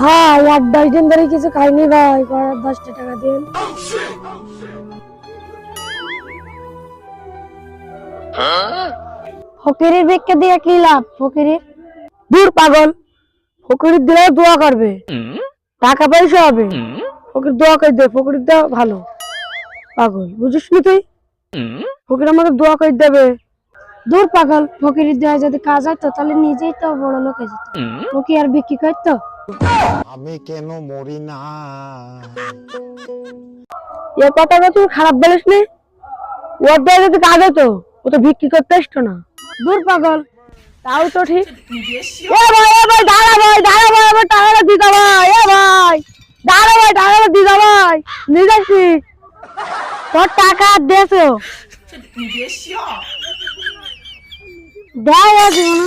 ভাই 8-10 দিন ধরে কিছু খাইনি ভাই, 10টা টাকা দিন। ফকিরের ভিক্ষা দিয়ে কি লাভ? ফকিরের দূর পাগল, ফকিরের দিলে দোয়া করবে, টাকা পয়সা হবে। ফকির দোয়া করে দে, ফকির দেওয়া ভালো। পাগল বুঝিস নি তুই? ফকির আমাকে দোয়া করে দেবে। দূর পাগল, ফকিরের দেওয়া যদি কাজ হতো তাহলে নিজেই তো বড় লোক হয়ে যেত। ফকির আর বিক্রি করতো? আমি কেন মরি না? এ কথাটা তুই খারাপ বলিস নি। ওর দেওয়া যদি কাজ হতো ও তো বিক্রি করতে আসতো না। দূর পাগল, তাও তো ঠিক। এ ভাই দাঁড়া ভাই, আমার টাকাটা দিতে ভাই। এ ভাই দাঁড়া ভাই, টাকাটা দিতে ভাই। নিয়ে যাচ্ছি তোর টাকা দিয়েছো দেয় আছে না।